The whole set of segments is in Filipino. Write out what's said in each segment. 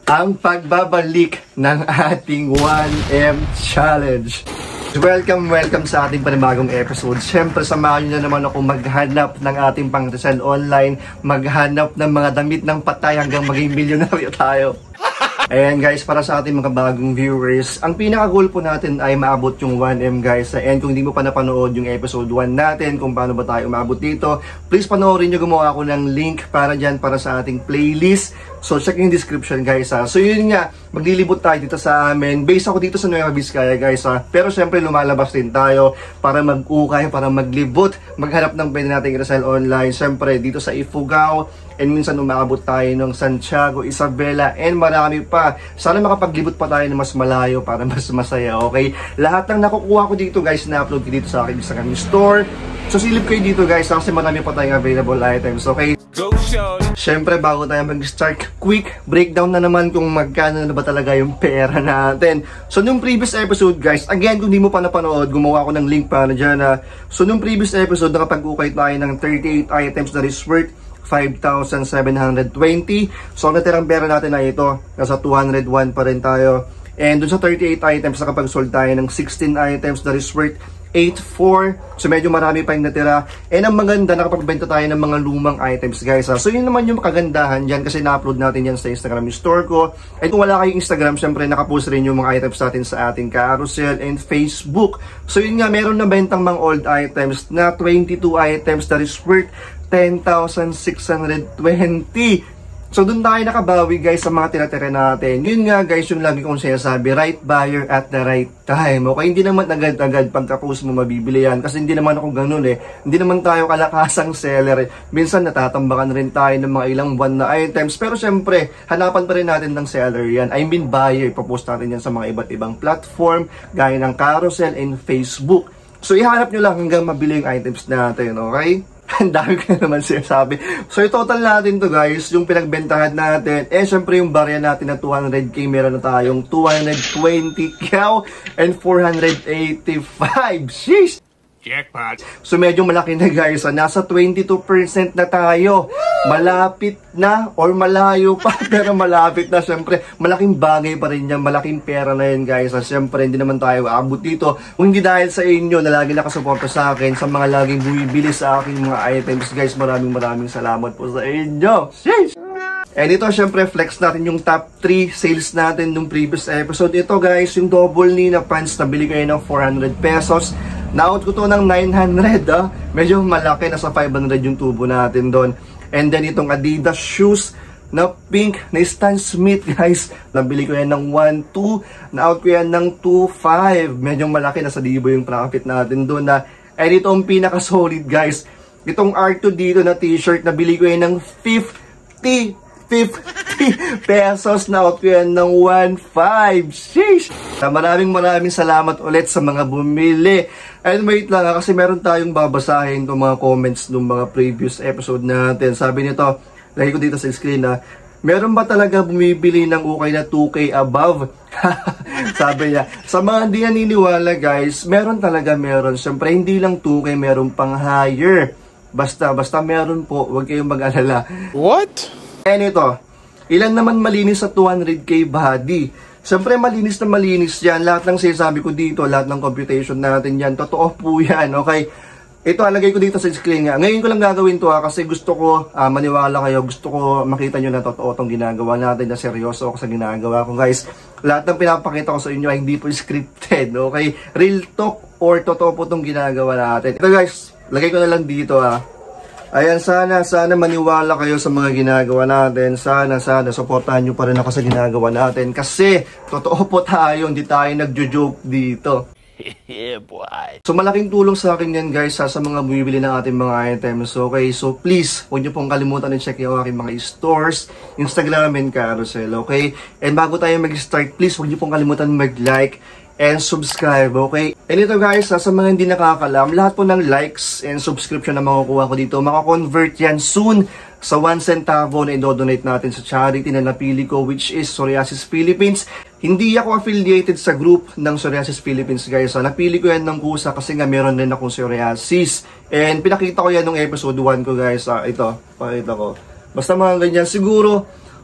ang pagbabalik ng ating 1M Challenge. Welcome sa ating panibagong episode. Siyempre, samahan nyo na naman ako maghanap ng ating pang-resell online, maghanap ng mga damit ng patay hanggang maging milyonaryo tayo. Ayan guys, para sa ating mga bagong viewers, ang pinaka-goal po natin ay maabot yung 1M guys. And kung hindi mo pa napanood yung episode 1 natin, kung paano ba tayo umabot dito, please panoorin nyo, gumawa ako ng link para dyan para sa ating playlist. So check yung description guys ha. So yun nga, maglilibot tayo dito sa amin. Base ako dito sa Nueva Vizcaya guys ha. Pero syempre lumalabas din tayo para mag-ukay, para maglibot, maghanap ng pwede nating resell online. Syempre dito sa Ifugao, and minsan umaabot tayo ng Santiago, Isabela, and marami pa. Sana makapaglibot pa tayo na mas malayo para mas masaya, okay? Lahat ng nakukuha ko dito guys, na-upload ko dito sa akin sa kanyang store. So silip kayo dito guys kasi marami pa tayong available items, okay? Go show! Siyempre bago tayo mag-start, quick breakdown na naman kung magkano na ba talaga yung pera natin. So nung previous episode guys, again kung di mo pa napanood, gumawa ko ng link para dyan ha. So nung previous episode, nakapag-ukay tayo ng 38 items na is worth 5,720. So ang natirang pera natin na ito, nasa 201 pa rin tayo. And dun sa 38 items, nakapag-sold tayo ng 16 items that is worth 8,400. So medyo marami pa yung natira. And ang maganda, nakapagbenta tayo ng mga lumang items guys ha. So yun naman yung kagandahan dyan kasi na-upload natin yan sa Instagram store ko. And kung wala kayong Instagram, syempre nakapost rin yung mga items natin sa ating carousel and Facebook. So yun nga, meron na bentang mga old items na 22 items that is worth 10,620. So dun tayo nakabawi guys sa mga tinatira natin. Yun nga guys yung lagi kong sinasabi, right buyer at the right time. Okay, hindi naman agad-agad pagka-post mo mabibili yan. Kasi hindi naman ako ganun eh. Hindi naman tayo kalakasang seller eh. Minsan natatambakan rin tayo ng mga ilang buwan na items. Pero syempre, hanapan pa rin natin ng seller yan. I mean buyer. Ipopost natin yan sa mga iba't ibang platform, gaya ng carousel and Facebook. So ihanap nyo lang hanggang mabili yung items natin, okay? Ang dami ko na naman sinasabi. So, yung total natin to guys, yung pinagbentahan natin, syempre yung barya natin na 200k, meron na tayong 220k and 485. Sheesh! Jackpot! So, medyo malaki na guys. Nasa 22% na tayo. Malapit na or malayo pa, pero malapit na. Siyempre, malaking bagay pa rin yan. Malaking pera na yan guys. Siyempre, hindi naman tayo aabot dito. Kung hindi dahil sa inyo na lagi nakasuporta sa akin, sa mga laging bumibili sa akin mga items guys, maraming salamat po sa inyo. Sheesh! And ito, syempre, flex natin yung top 3 sales natin nung previous episode. Ito guys, yung double knee na pants, nabili ko yun ng 400 pesos. Na-out ko to ng 900 Medyo malaki, nasa 500 yung tubo natin doon. And then itong Adidas shoes na pink na Stan Smith guys, nabili ko yan ng 1,200. Na-out ko yan ng 2,500. Medyo malaki, nasa libo yung profit natin doon na. And itong pinaka-solid guys, itong R2 dito na t-shirt, nabili ko yan ng 50 pesos, na out ko yan ng 1,500. Sheesh! Maraming salamat ulit sa mga bumili. And wait lang kasi meron tayong babasahin itong mga comments ng mga previous episode natin. Sabi nito, lagi ko dito sa screen meron ba talaga bumibili ng ukay na 2K above? Sabi niya, sa mga hindi naniniwala guys, meron talaga. Siyempre hindi lang 2K, meron pang higher. Basta meron po, huwag kayong mag-alala. What? And ito, ilan naman malinis sa 200k body? Siyempre malinis na malinis yan. Lahat ng sinasabi ko dito, lahat ng computation natin yan, totoo po yan, okay? Ito, alagay ko dito sa screen nga. Ngayon ko lang gagawin to kasi gusto ko maniwala kayo. Gusto ko makita nyo na totoo itong ginagawa natin, na seryoso ako sa ginagawa ko guys. Lahat ng pinapakita ko sa inyo ay hindi po scripted, okay? Real talk or totoo po itong ginagawa natin. Ito guys, lagay ko na lang dito Ayan, sana maniwala kayo sa mga ginagawa natin. Sana supportahan nyo pa rin ako sa ginagawa natin. Kasi, totoo po tayo, hindi tayo nagjo-joke dito. Yeah, boy. So, malaking tulong sa akin yan guys sa mga bumibili ng ating mga items. Okay, so please, huwag nyo pong kalimutan i-check yung aking mga stores, Instagram and carousel, okay? And bago tayo mag-start, please, huwag nyo pong kalimutan mag-like and subscribe, okay? And ito guys, sa mga hindi nakakalam, lahat po ng likes and subscription na makukuha ko dito, makakonvert yan soon sa 1 centavo na i-donate natin sa charity na napili ko, which is Psoriasis Philippines. Hindi ako affiliated sa group ng Psoriasis Philippines guys. Napili ko yan ng kusa kasi nga meron din akong psoriasis. And pinakita ko yan nung episode 1 ko guys. Ito, pakita ko. Basta mga ganyan. Siguro,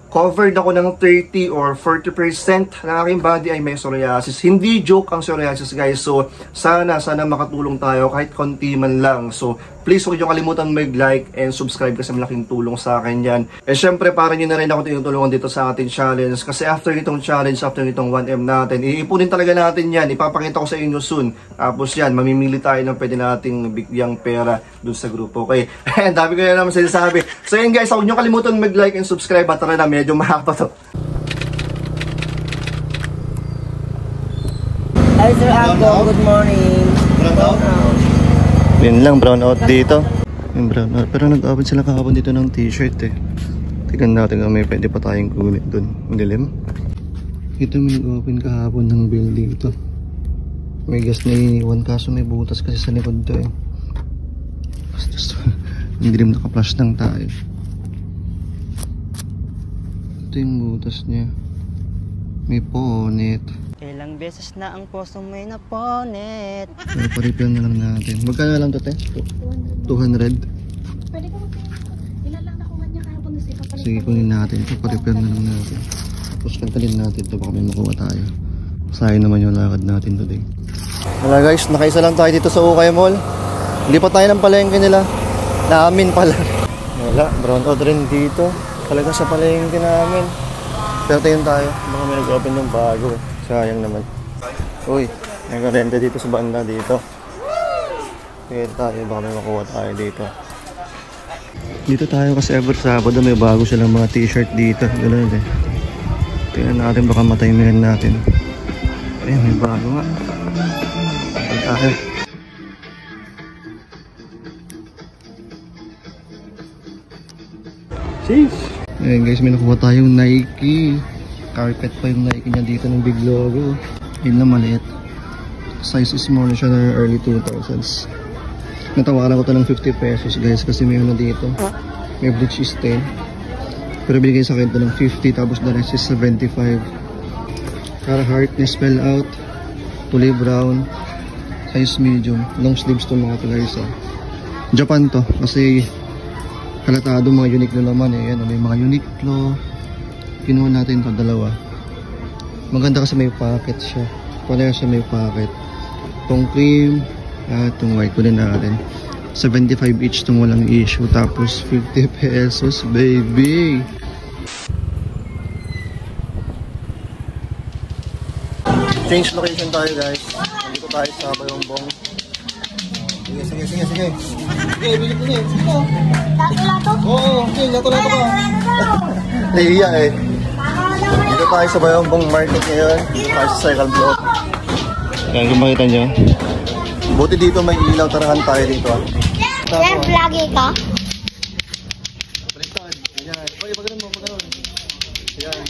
covered ako ng 30 or 40% ng aking body ay may psoriasis. Hindi joke ang psoriasis guys. So sana makatulong tayo kahit konti man lang. So please huwag niyo kalimutan mag-like and subscribe kasi malaking tulong sa akin yan. Eh syempre para niyo na rin ako tinutulungan dito sa ating challenge. Kasi after nitong challenge, after nitong 1M natin, iipunin talaga natin yan. Ipapakita ko sa inyo soon. Tapos yan, mamimili tayo ng pwede nating bigyang pera dun sa grupo. Okay? Dami ko na naman sinasabi. So yun guys, huwag niyo kalimutan mag-like and subscribe. At tara na, medyo mahaba to. Hi Sir Ako, good morning. Yun lang, brown out dito. Yung brown out. Pero nag-open sila kahapon dito ng t-shirt eh. Tignan natin kung may pwede pa tayong kunin dun. Ang dilim. Ito may nag-open kahapon ng bill dito. May gas na iniwan kaso may butas kasi sa likod to eh. Ang dilim, naka-flash lang tayo. Ito yung butas niya. May ponet. Ilang beses na ang puso may naponet. So, pa-refill na lang natin. Magkano lang to, te? 200? Pwede ko ilan nakuha niya kahapon na siya papalit. Sige, kunin natin ito. Pa-refill na lang natin. Tapos kantalin natin ito. Baka may makuha tayo. Sayang naman yung lakad natin today. Wala guys, nakaisa lang tayo dito sa Ukay Mall. Hindi pa tayo ng palengke nila. Namin pala. Wala, brown out rin dito. Talaga sa palengke namin. Pero tayo tayo. Baka may nag-open yung bago eh. Sayang naman. Uy, nag-renta dito sa banda dito. Kaya tayo, baka may makuha tayo dito. Dito tayo kasi every Sabado may bago silang mga t-shirt dito. Ganun eh. Tingnan natin, baka matimihan natin. Ayun, may bago nga. Ito tayo. Sheesh! Ayun guys, may nakuha tayong Nike. Carpet pa yung Nike niya dito ng big logo. Yun lang maliit. Size small siya na early 2000s. Natawaran ko to ng 50 pesos guys kasi may ano dito. May bleach stain. Pero binigay sa akin to ng 50 tapos the rest is 75. Carhartt na spell out. Kulay brown. Size medium. Long sleeves to mga to guys. Japan to kasi halatado mga Uniqlo naman eh. Yan, may mga Uniqlo. Kinuha natin ito, dalawa. Maganda kasi may pocket siya. Pareha siya may pocket. Itong cream at itong white ko din natin. 75 each itong walang issue. Tapos 50 pesos, baby! Change location tayo guys. Dito tayo sa Bayongbong. Sige. Sige, bilip ko niya. Sige po. Lato-lato? Oo, okay, lato-lato ka. Nahiya eh. Dito tayo sa Bayongbong Market ngayon. Tayo sa Cycle Block. Yan, kung makita nyo. Buti dito may ilaw, tarahan tayo dito. Sir, vloggy ka? Baliktad. Yan. Oy, pagano'n mo. Yan.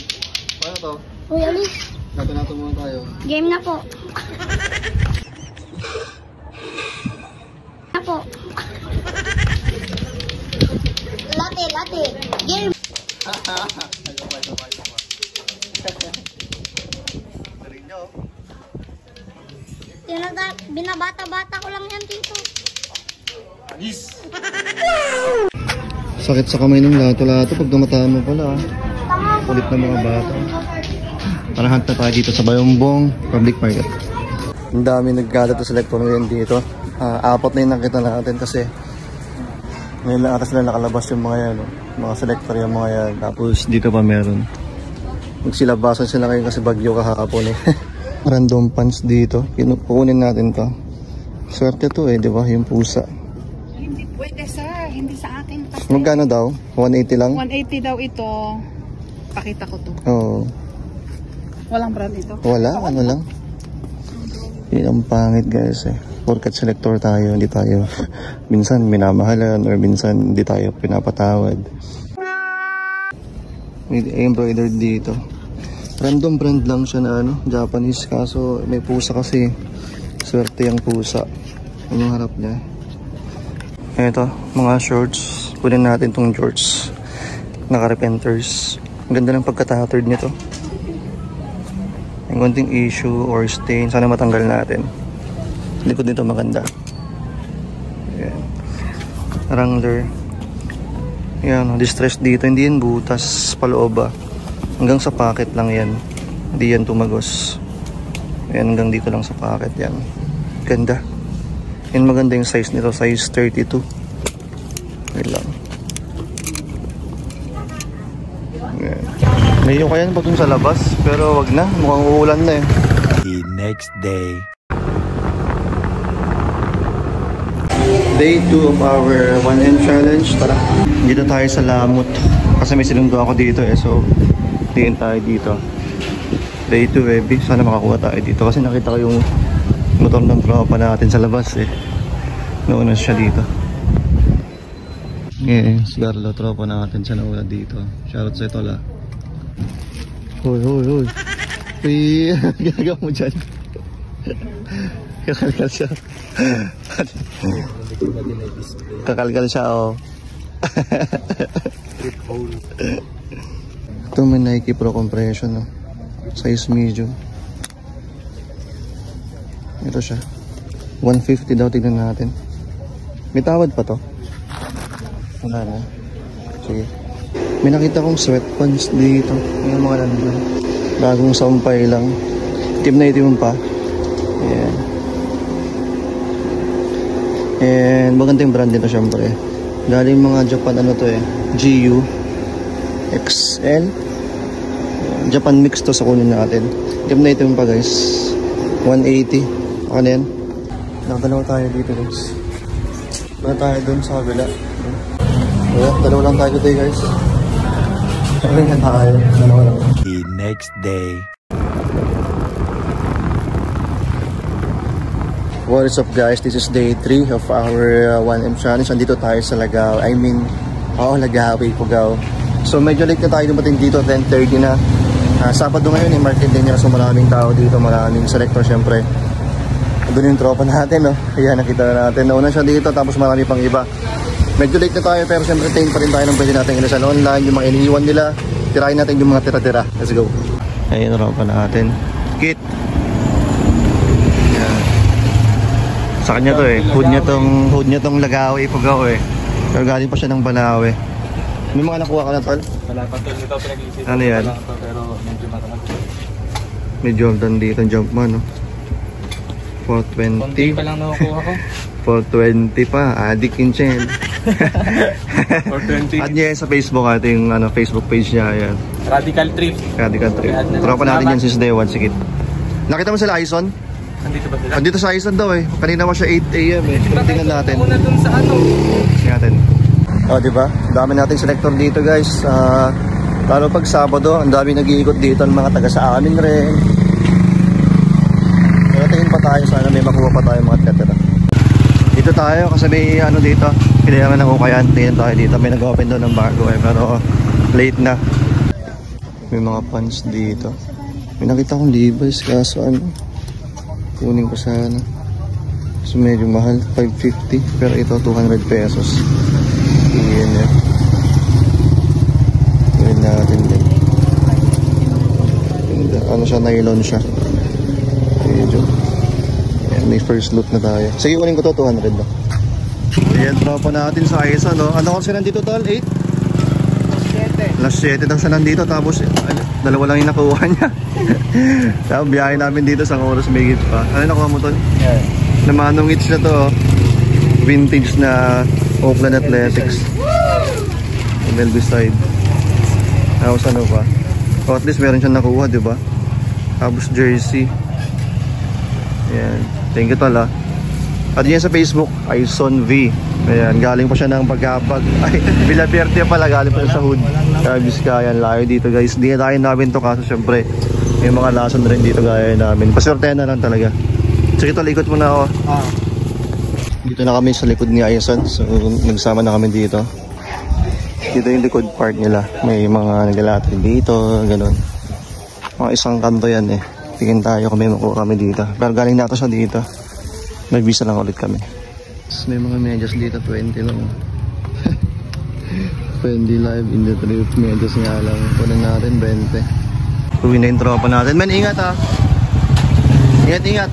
Paano to? Uy, alis. Lato-lato muna tayo. Game na po. Late. Game. Binabata-bata ko lang yan dito. Yes. Sakit sa kamay ng lato-lato pag dumatama pala. Kulit ng mga bata. Parahan na tayo dito sa Bayongbong Public Market. Ang dami nagkala sa selector ngayon dito. Apat na yung nakita natin kasi ngayon lang ata sila nakalabas yung mga yan. Mga selector yung mga yan. Tapos dito pa meron. Magsilabasan sila ngayon kasi bagyo kahapon eh. Random pants dito. Kukunin natin to. Swerte to eh, di ba? Yung pusa. Hindi pwede sir, hindi sa akin kasi. Magkano daw? 180 lang? 180 daw ito. Pakita ko to. Oo. Walang brand ito. Wala, ano lang. Yun ang pangit guys eh. Porkat selector tayo, hindi tayo minsan minamahalan or minsan hindi tayo pinapatawad. May embroidered dito. Random brand lang siya na ano, Japanese kaso may pusa kasi. Swerte yung pusa. Ano yung harap niya? Ito, mga shorts. Kunin natin tong shorts. Naka-repenters. Ang ganda ng pagka-tattered nito. Yung konting issue or stain, sana matanggal natin. Likod nito maganda. Ayan. Wrangler. Ayan, distress dito. Hindi yan butas paloob ah. Hanggang sa pocket lang yan. Hindi yan tumagos. Ayan, hanggang dito lang sa pocket yan. Ganda. Yan, maganda yung size nito. Size 32. Ayan lang. Ayan. Ngayon kaya pag sa labas. Pero wag na. Mukhang uulan na eh. The next day. Day 2 of our 1M challenge. Tara. Dito tayo sa Lamut. Kasi may sinundo ako dito eh. So, tingin tayo dito. Day 2 baby. Sana makakuha tayo dito. Kasi nakita ko yung motor ng tropa natin sa labas eh. Nauna siya dito. Si Garlo, tropa natin. Siya nauna dito. Shoutout sa ito la. Hoy, hoy, hoy. Uy, ginagawa mo dyan. Kakalkal siya. Kakalkal siya, oh. Ito may Nike Pro Compression, oh. Size medium. Ito siya. 150 daw, tignan natin. May tawad pa to? Wala na. Sige. May nakita kong sweatpants dito. Yung mga nandun. Bagong sampay lang. Itim na itim pa. Ayan. And maganda yung brand nito syempre. Galing mga Japan ano to eh. GU XL. Japan mix to sa kunin natin. Itim na itim pa guys. 180. Ako na yan. Nakadalawa tayo dito guys. Dalawa tayo dun sa kabila. Kaya dalawa lang tayo today guys. Dalawa lang tayo. Dalawa lang. The next day. What is up guys? This is day 3 of our 1M challenge. Andito tayo sa Lagaw. Lagaw, Pugaw. So medyo late na tayo dumating dito. 10:30 na. Sabado ngayon market din niya. So maraming tao dito. Maraming selector syempre. Doon yung tropa natin, no? Ayan, nakita na natin. Nauna siya dito, tapos marami pang iba. Medyo late na tayo, pero siyempre tain pa rin tayo ng pwede natin inasal online. Yung mga iniiwan nila, tirahin natin yung mga tira-tira. Let's go. Ayan, tropa natin. Kit. Ayan. Sa kanya to eh. Hood niya tong Lagaw, Pugaw eh. Pero galing pa siya ng Banawe. May mga nakuha ka na, tol? Wala pa to, ito pinag-isip. Ano yan? Wala pa, pero medyo matagal. May Jordan dito, Jumpman, no? 420. Konti pa lang nakukuha ko. 420 pa, adik in chain. 420. At niya sa Facebook, ito yung Facebook page niya. Ayan. Radical Trip. Radical Trip. Tropa natin yan since day 1, sikit. Nakita mo sila Aison? Nandito ba sila? Andito sa Aison daw eh. Kanina pa siya 8 AM eh. Tingnan natin. Ako na dun sa ano. Tingnan natin. O diba? Dami nating selector dito guys. Lalo pag Sabado, ang dami nag-iikot dito ng mga taga sa amin rin. Pero tingin pa tayo, sana may makuha pa tayo mga tira. Dito tayo kasi may dito. Kailangan ng ukayan. Tingin tayo dito. May nag-open doon ng bago eh. Pero late na. May mga pants dito. May nakita kong Levi's kaso kunin ko sana. So medyo mahal. 550. Pero ito 200 pesos. Iyan eh. Gawin natin din. Ano siya? Nylon siya. Medyo. May first loot na tayo. Sige, kunin ko to, 200 na. Ayan, tropa natin sa Aison, no? Ano kasi nandito, tol? 8? Last 7 daw siya nandito, tapos dalawa lang yung nakuha niya. Tapos biyahe namin dito sa oras may hit pa. Ano nakuha mo, tol? Yeah. Namanong hits na to, oh. Vintage na Oakland Athletics. MLB side. Tapos ano pa? O at least meron siyang nakuha, di ba? Tapos jersey. Ayan. Thank you, tol, ha. At yun sa Facebook, Aison V. Ayan, galing pa siya ng Pagkapag. Ay, Villaverde pala, galing pa siya sa hood. Vizcayan, layo dito guys. Hindi na tayo namin to kaso syempre may mga lason rin dito gaya namin. Paswertehan na lang talaga. Sige, tol, ikot muna ako. Dito na kami sa likod ni Aison. So, nagsama na kami dito. Dito yung likod part nila. May mga naglalati dito, ganun. Mga isang kanto yan eh. Tingin tayo kung may makuha kami dito. Pero galing nato siya dito. Nag-visa lang ulit kami. May mga medyas dito, 20 lang. Fendi Live in the Trip. Medyas nga lang. Kunin natin, 20. Uwi na yung tropa natin. Men, ingat ha. Ingat, ingat.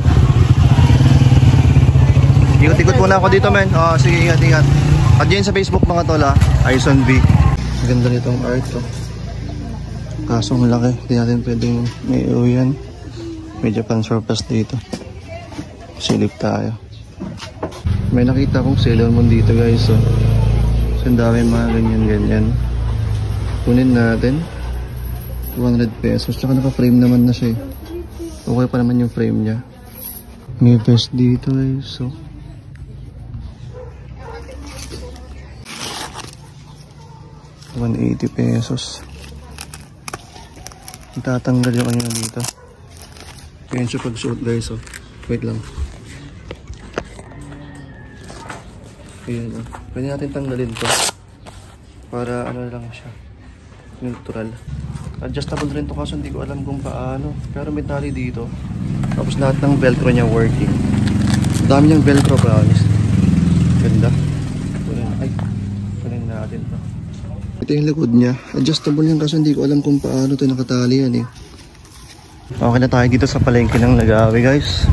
Ikot-ikot muna ako dito, men. Sige, ingat, ingat. At yan sa Facebook mga tol ha. Aison V. Ganda nitong art to. Kaso ang laki, hindi natin pwedeng may uyan. Medyo pan surplus dito. Silip tayo. May nakita akong Sailor Moon dito guys. So, ang dami mga ganyan. Kunin natin. 200 pesos. Tsaka naka-frame naman na siya eh. Okay pa naman yung frame niya. May vest dito guys. So, ₱180 pesos. Tatanggal yung kanya dito. Ayan siya pag-suot guys. So, wait lang. Ayan o. Pwede natin tanggalin to. Para ano lang siya. Neutral. Adjustable rin to kaso hindi ko alam kung paano. Pero may tali dito. Tapos lahat ng velcro niya working. Dami niyang velcro promise. Ganda. Kunin natin to. Ito yung likod niya. Adjustable yan kasi hindi ko alam kung paano ito nakatali yan eh. Okay na tayo dito sa palengke ng Lagawi guys.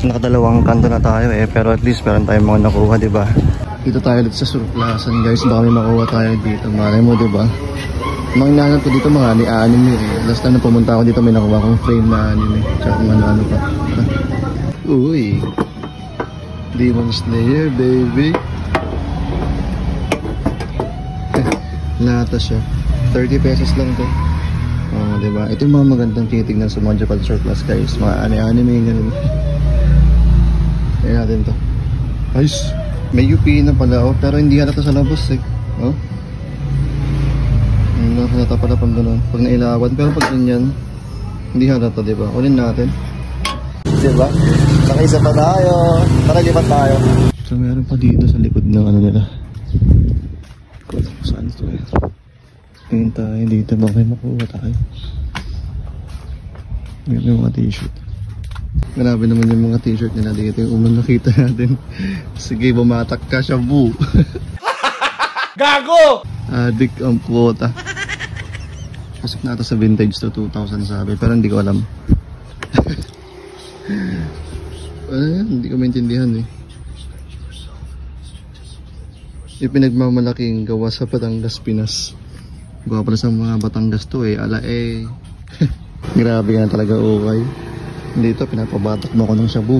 Nakadalawang kanto na tayo eh. Pero at least meron tayong mga nakuha diba? Dito tayo ulit sa surplasan guys. Baka may makuha tayo dito. Malay mo diba? Mga inaanap ko dito mga anime eh. Last time na pumunta ako dito may nakuha akong frame na anime. Tsaka kung ano pa. Uy. Demon Slayer baby. Lata siya. 30 pesos lang to. Oh, diba? Ito yung mga magandang titignan sa mga Japan surplus guys. Mga anime ganun. Ayan natin to. Ayos. May UP na pala oh. Pero hindi halata sa labas eh. Oh. Halata pala pang ganun. Pag nailawan. Pero pag ganyan, hindi halata diba? Ulin natin. Diba? Nakaisa pa tayo. Tara lipat tayo. So meron pa dito sa likod ng ano nila. Saan ito eh? Tingin tayo dito. Baka makuha tayo. May mga t-shirt. Grabe naman yung mga t-shirt nila dito. Yung unang nakita natin. Sige, bumatak ka siya, boo. Gago! Adik ang puta. Pasok na ito sa vintage to 2,000 sabi. Pero hindi ko alam. Hindi ko maintindihan eh. Yung pinagmamalaking gawa sa Batangas, Pinas. Gawa pala sa mga Batangas to eh. Ala eh. Grabe nga talaga ukay. Dito pinapabatak mo ko ng shabu.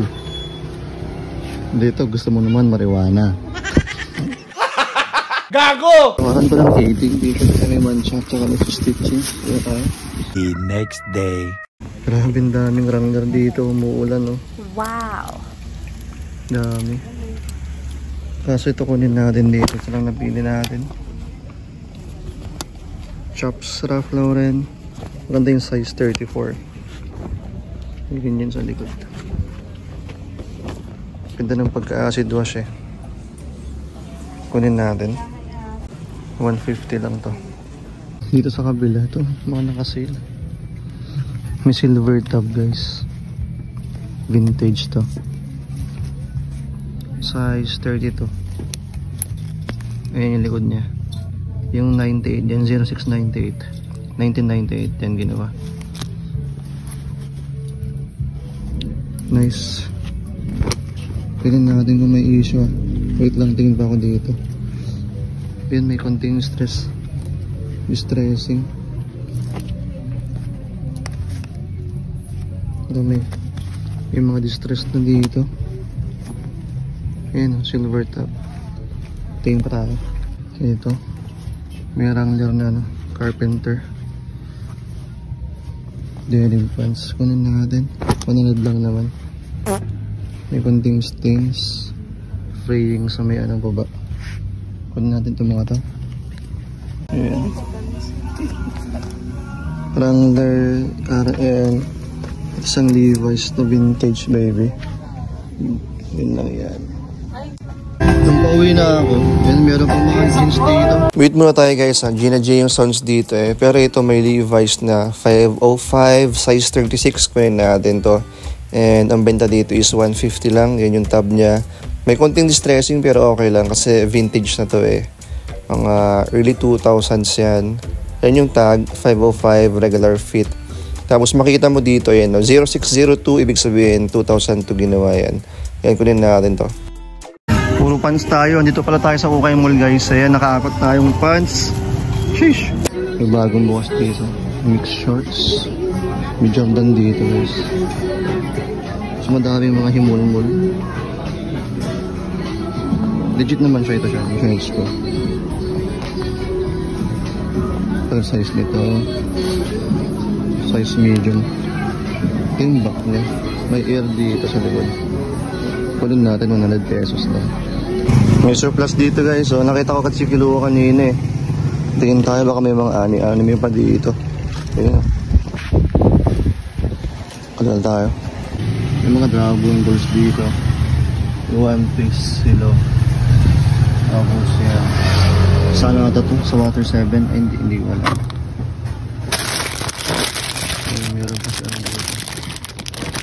Dito gusto mo naman marijuana. Gago! Tawaran ko lang 18 dito. May mancha tsaka may stitching. The next day. Grabe daming Wrangler dito. Umuulan no. Wow! Dami. Kaso ito kunin natin dito. Ito lang napili natin. Chops Ralph Lauren. Maganda yung size 34. May ganyan sa likod. Ganda ng pagka-acid wash eh. Kunin natin. 150 lang to. Dito sa kabila ito. Mga nakasale. May silver tab guys. Vintage to. Size 32. Ayan yung likod niya. Yung 98 yan, 0698 1998 yan ginawa. Nice. Tignan natin kung may issue. Wait lang, tingin pa ako dito. Ayan, may konting distressing. May mga distress na dito. Ayan, silver top. Tingin pa tayo. Ito. May Wrangler na carpenter. Denim pants. Kunin natin. 100 lang naman. May konting stains. Fraying sa may baba. Kunin natin itong mga to. Ayan. Wrangler RN. Isang Levi's na vintage baby. Yun lang yan. Nung pauwi na ako, yan meron pang mga jeans dito. Wait muna tayo guys ha. Gina J yung sounds dito eh. Pero ito may Levi's na 505 size 36. Kunin natin to. And ang benta dito is 150 lang. Yan yung tab niya. May konting distressing pero okay lang kasi vintage na to eh. Mga early 2000s yan. Yan yung tag 505 regular fit. Tapos makikita mo dito yan, no? 0602, ibig sabihin 2002 ginawa yan. Yan, kunin natin to. Puro pants tayo. Dito pala tayo sa Ukay Mall guys. Ayan, nakaakot tayong pants. Sheesh! May bagong bukas dito. Mix shorts. May Jordan dito guys. So madami mga himul-mul. Legit naman siya, ito siya. Insurance ko. Ito size nito. Size medium. Ito yung back niya. May air dito sa likod. Kunin natin 100 pesos lang. May surplus dito guys. So nakita ko kasi kiluha kanina eh. Tingin tayo baka may mga anime pa dito. Ayun. Kalal tayo. May mga Dragon Balls dito. One Piece silo. Tapos yan. Sana ata to sa Water 7. Ay hindi wala. Ay, meron pa siya dito.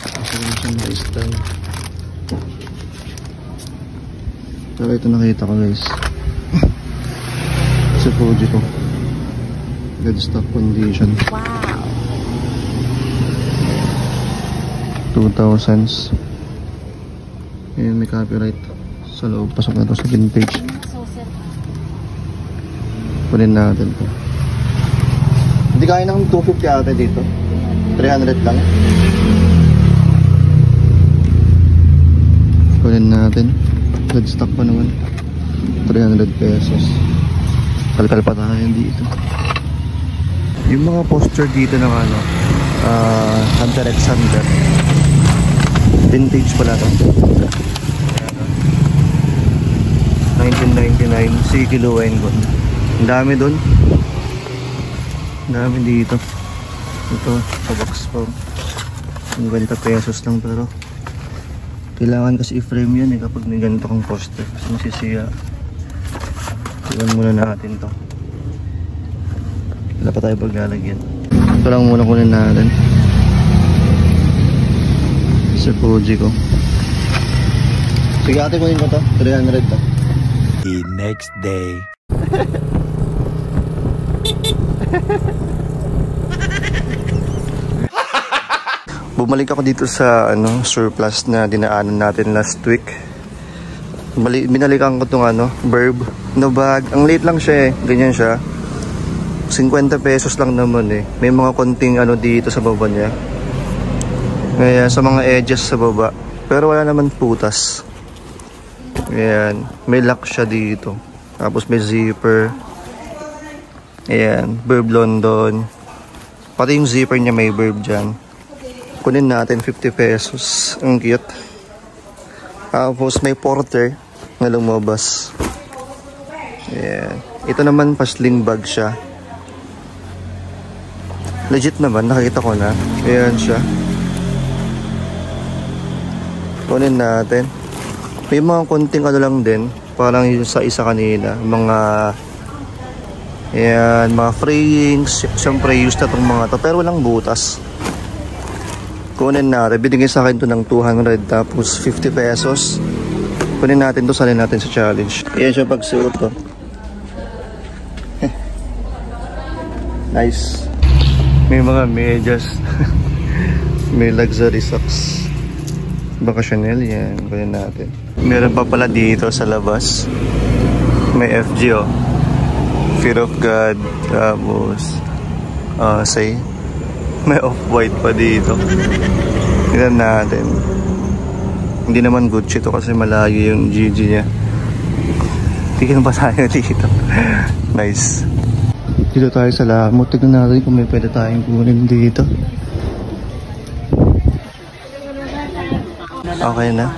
Kasi meron siyang na-style. Pero ito nakita ko guys. Sa Fuji ko. Good stock condition. Wow. 2000s. Ayan, may copyright sa loob. Pasok na to sa vintage. Kunin natin to. Hindi kaya ng 250 ata dito. 300 lang. Kunin natin. Good stock pa naman. 300 pesos. Kalkal pa tayo dito. Yung mga poster dito ng ano, Hunter x Hunter. Vintage pala to. 1999 si Kilo Wengon. Ang dami dun. Ang dami dito. Ito sa box form. 50 pesos lang pero kailangan kasi i-frame yun eh kapag may ganito kang poster kasi masisiya. Iwan muna natin to. Wala pa tayo paglalagyan. Ito lang muna kunin natin. Sa Fuji ko. Sige ate, kunin ko to. 300 to. The next day. Bumalik ako dito sa ano, surplus na dinaanan natin last week. Binalikan ko tong ano, Verb no bag. Ang late lang siya eh. Ganyan siya. 50 pesos lang naman eh. May mga konting ano dito sa baba niya. Ayan, sa mga edges sa baba. Pero wala naman putas. Ayan, may lock siya dito. Tapos may zipper. Ayan, Verb London. Pati yung zipper niya may Verb dyan. Kunin natin 50 pesos. Ang cute. Tapos may porter na lumabas. Ayan. Ito naman pa sling bag siya. Legit naman, nakita ko na. Ayan siya. Kunin natin. May mga konting ano lang din. Parang yung sa isa kanina. Mga ayan, mga frayings. Siyempre used na itong mga to. Pero walang butas. Kunin natin. Binigay sa akin to ng 200 tapos 50 pesos. Kunin natin to, salin natin sa challenge. Ayan siya pagsuot to. Nice. May mga medyas. May luxury socks. Baka Chanel yan. Kunin natin. Meron pa pala dito sa labas. May FG oh. Fear of God. Tapos say may off-white pa dito. Tignan natin. Hindi naman Gucci to kasi malayo yung GG niya. Tignan pa tayo dito. Nice. Dito tayo sa Lamot. Tignan natin kung may pwede tayong kunin dito. Okay na.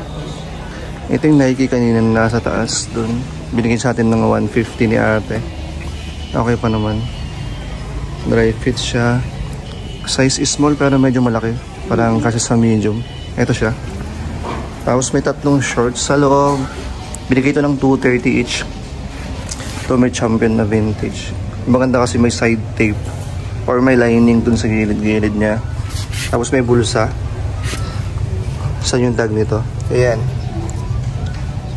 Ito yung Nike kanina nasa taas dun. Binigyan sa atin ng 150 ni ate. Okay pa naman. Dry fit siya. Size is small pero medyo malaki. Parang kasi sa medium. Ito siya. Tapos may tatlong shorts sa loob. Binigay ito ng 230 each. Ito may Champion na vintage. Maganda kasi may side tape. Or may lining dun sa gilid-gilid niya. Tapos may bulsa. Saan yung tag nito? Ayan.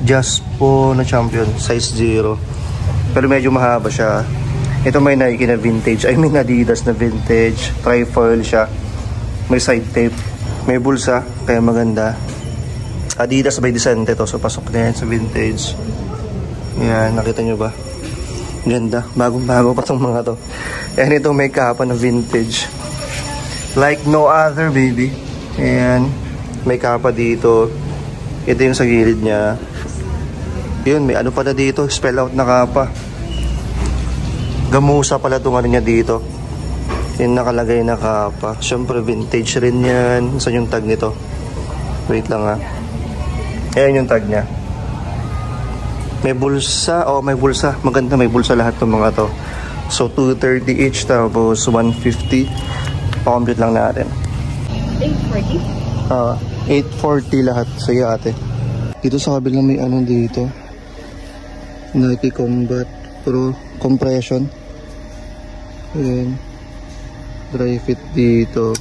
Just po na Champion. Size 0. Pero medyo mahaba siya. Ito may Nike na vintage. I mean Adidas na vintage. Trifoil siya. May side tape. May bulsa. Kaya maganda. Adidas by Decente to. So pasok na yan sa vintage. Yan. Nakita nyo ba? Ganda. Bagong-bago pa tong mga to. And ito may kapa na vintage. Like no other, baby. Ayan. May kapa dito. Ito yung sa gilid niya. Yun, may ano pala dito. Spell out na kapa. Gamusa pala itong ano niya dito. Yung nakalagay na kapa. Siyempre vintage rin yan. Saan yung tag nito? Wait lang ha. Ayan yung tag niya. May bulsa. Oh, may bulsa. Maganda, may bulsa lahat ng mga to. So, 230 each. Tapos, 150. Pa-complete lang natin. 840? 840 lahat. Sige ate. Dito sa kabila may ano dito. Nike Combat Pro Compression. Ayan. Dry fit dito.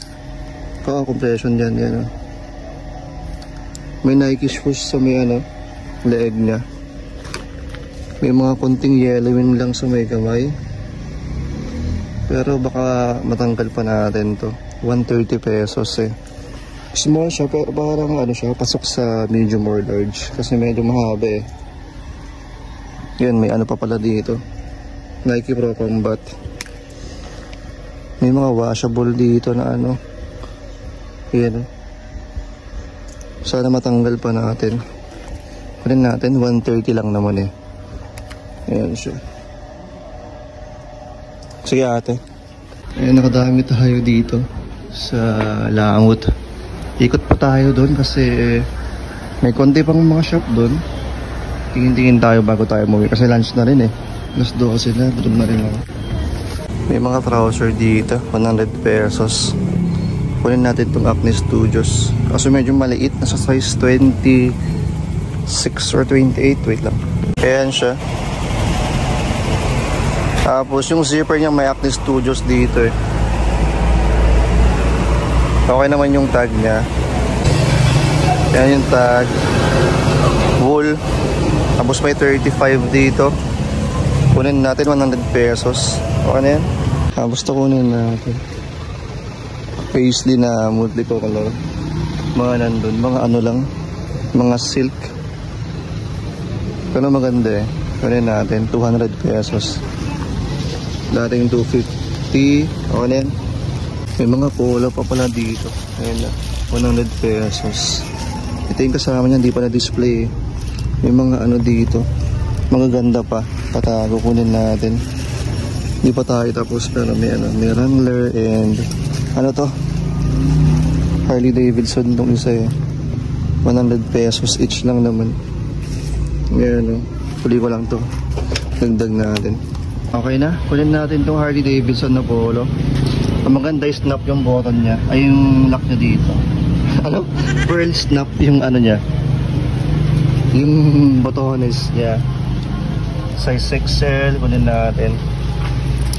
Compression dyan. Yan, oh. May Nike shoes sa may ano, leeg niya. May mga konting yellowing lang sa may kamay. Pero baka matanggal pa natin to. 130 pesos eh. Small siya pero parang ano siya, pasok sa medium or large. Kasi medyo mahaba eh. Yun, may ano pa pala dito. Nike Pro Combat. May mga washable dito na ano. Yan. Sana matanggal pa natin. Kunin natin, 130 lang naman eh. Ayan siya. Sige ate. Ayan, nakadami tayo dito sa Langot. Ikot pa tayo doon kasi may konti pang mga shop doon. Tingin-tingin tayo bago tayo umuwi kasi lunch na rin eh. Alas 12 na, gutom na rin ako. May mga trouser dito, 100 pesos. Kunin natin itong Acne Studios. Kasi medyo maliit, nasa size 26 or 28. Wait lang. Ayan siya. Tapos yung zipper niya may Acne Studios dito eh. Okay naman yung tag niya. Yan yung tag. Wool. Tapos may 35 dito. Kunin natin 100 pesos. Okay na yan. Tapos ito kunin natin. Paisley na multicolor. Mga nandun. Mga ano lang. Mga silk. Pero maganda eh. Kunin natin 200 pesos. Dating 250. Okay na yan. May mga polo pa pala dito. Ayan na. 100 pesos. Ito yung kasama niya. Hindi pa na-display. May mga ano dito. Magaganda pa. Patago kunin natin. Hindi pa tayo tapos. Pero may ano. May Wrangler and ano to? Harley Davidson itong isa eh. 100 pesos each lang naman. Ngayon o. Huli ko lang to. Dagdag natin. Okay na. Kunin natin itong Harley Davidson na polo. Ang maganda is snap yung button niya. Ay yung lock niya dito. Ano? Pearl snap yung ano niya. Yung botones niya. Size XL. Kunin natin.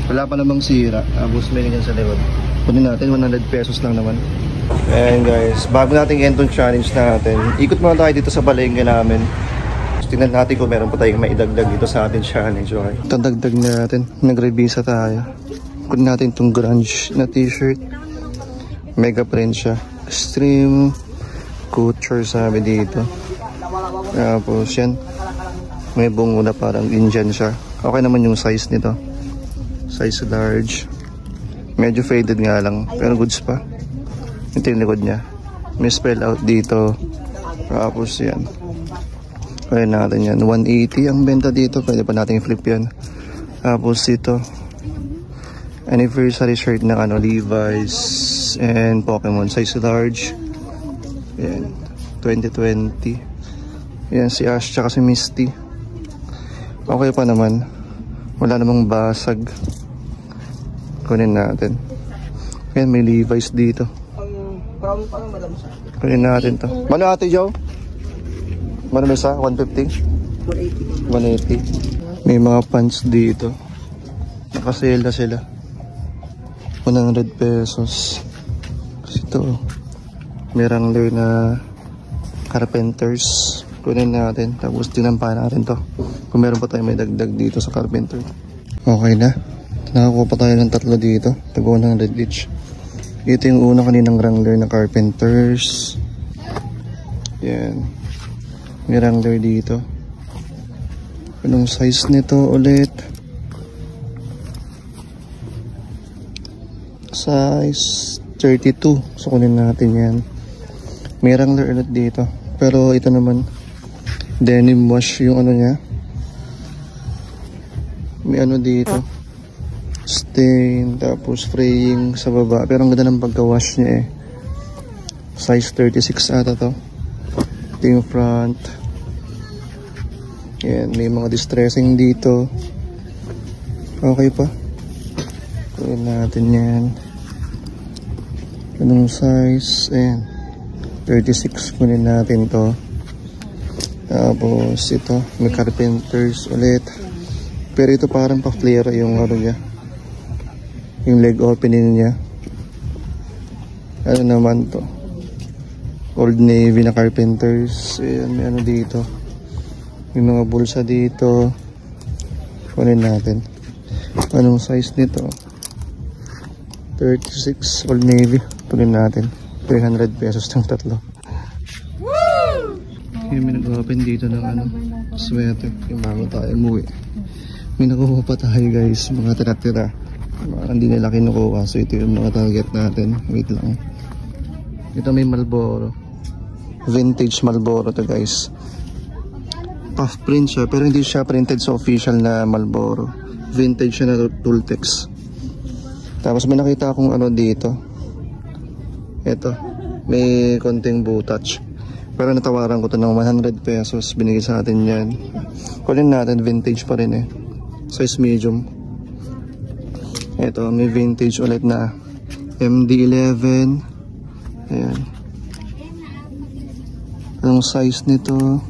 Wala pa namang sira. Tapos may ganyan sa likod. Kunin natin. 100 pesos lang naman. Ayan guys. Bago natin end yung challenge natin. Ikot muna tayo dito sa palengke namin. Tingnan natin kung meron pa tayong maidagdag dito sa ating challenge. Okay? Tandagdag natin. Nag-revisa tayo. Kunin natin itong grunge na t-shirt. Mega print siya. Extreme couture sabi dito. Tapos yan. May bungo na parang Indian siya. Okay naman yung size nito. Size large. Medyo faded nga lang. Pero goods pa. Ito yung likod niya. May spell out dito. Tapos yan. Kaya natin yan. 180 ang benta dito. Pwede pa natin flip yan. Tapos ito. Anniversary shirt ng ano, Levi's and Pokemon size large. Yan, 2020. Yan si Ash tsaka si Misty. Okay pa naman. Wala namang basag. Kunin natin. Yan, may Levi's dito. Kunin natin to. Mano ate Joe? Mano isa? 150? 180. May mga pants dito. Nakasale na sila. 100 pesos. Kasi ito, may Wrangler na Carpenters. Kunin natin. Tapos tinampahan natin to. Kung meron pa tayo may dagdag dito sa Carpenter. Okay na. Nakakuha pa tayo ng tatlo dito. Tag 100 each. Ito yung una kaninang Wrangler na Carpenters. Yan. May Wrangler dito. Anong size nito ulit? Size 32. So kunin natin yan. May Wrangler ulit dito. Pero ito naman, denim wash yung ano niya. May ano dito, stain, tapos fraying sa baba. Pero ang ganda ng pagka-wash niya eh. Size 36 ata to. Ito yung front. Yan, may mga distressing dito. Okay pa. Kunin natin yan. Anong size? Ayan. 36. Kunin natin to. Tapos ito, may carpenters ulit. Pero ito parang pa-flare yung ano niya. Yung leg opening niya. Ano naman to? Old Navy na carpenters. Ayan, may ano dito. May mga bulsa dito. Kunin natin. Anong size nito? 36 Old Navy. Kunin natin. 300 pesos ng tatlo. Yung may nag-open dito ng ano, sweater. Yung bago tayo umuwi. May nakuha pa tayo guys, mga tira-tira. Hindi nila kinukuha. So ito yung mga target natin. Wait lang. Ito may Marlboro. Vintage Marlboro to guys. Puff print siya, pero hindi siya printed sa official na Marlboro. Vintage siya na Tultex. Tapos may nakita akong ano dito. Ito. May konting butach. Pero natawaran ko to ng 100 pesos. Binigay sa atin yan. Kunin natin, vintage pa rin eh. Size medium. Ito, may vintage ulit na MD11. Ayan. Anong size nito?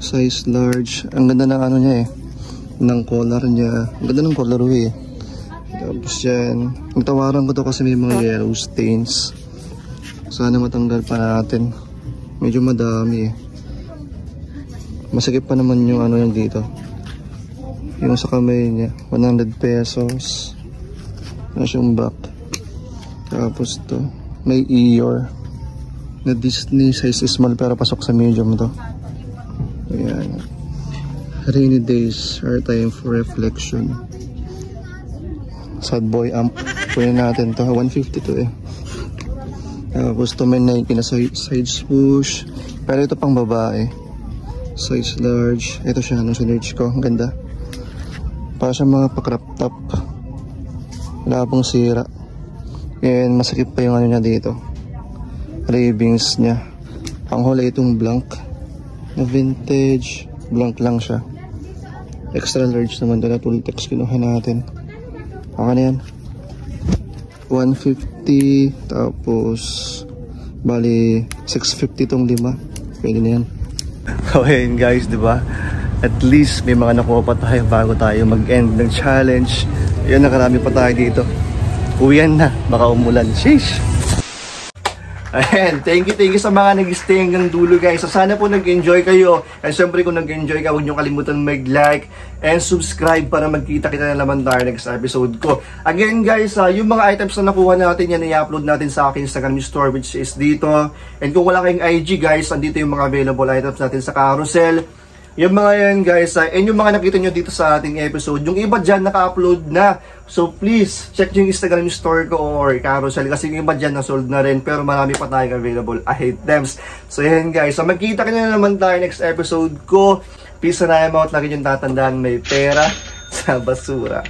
Size large. Ang ganda ng ano niya eh. Ng color niya. Ang ganda ng colorway eh. Tapos yan. Natawaran ko to kasi may mga yellow stains. Sana matanggal pa natin. Medyo madami eh. Masakit pa naman yung ano yung dito. Yung sa kamay niya, 100 pesos. Ano siyang back. Tapos to, may Eeyore na Disney, size small pero pasok sa medium to. Ayan. Rainy days are time for reflection. Sad boy amp. Kunin natin to, 150 to eh. Tapos to may Nike na side swoosh. Pero ito pang babae. Size large. Ito siya, nung sinerch ko. Ang ganda. Para sa mga pa-crop top. Wala pong sira. And masakit pa yung ano niya dito. Ravings niya. Panghuli itong blank. Na vintage. Blank lang siya. Extra large naman doon na Tultex. Kinuha natin. Ako na yan. 150. Tapos bali 650 tong 5. Pwede na yan. Okay guys, diba? At least may mga nakuha pa tayo bago tayo mag-end ng challenge. Yun, nakarami pa tayo dito. Uwian na, baka umulan. Sheesh! Ayan, thank you sa mga nag-stay hanggang dulo guys. So sana po nag-enjoy kayo. And syempre kung nag-enjoy ka, huwag nyo kalimutan mag-like and subscribe para magkita-kita na naman tayo next episode ko. Again guys, yung mga items na nakuha natin yan, i-upload natin sa akin Instagram store which is dito. And kung wala kayong IG guys, andito yung mga available items natin sa carousel. Yung mga yan guys, and yung mga nakita nyo dito sa ating episode, yung iba dyan naka-upload na. So please, check yung Instagram store ko or carousel kasi yung iba dyan na-sold na rin pero marami pa tayong available items. So yan guys, so magkita ka na naman tayo next episode ko. Peace and I'm out. Lagi yung tatandaan, may pera sa basura.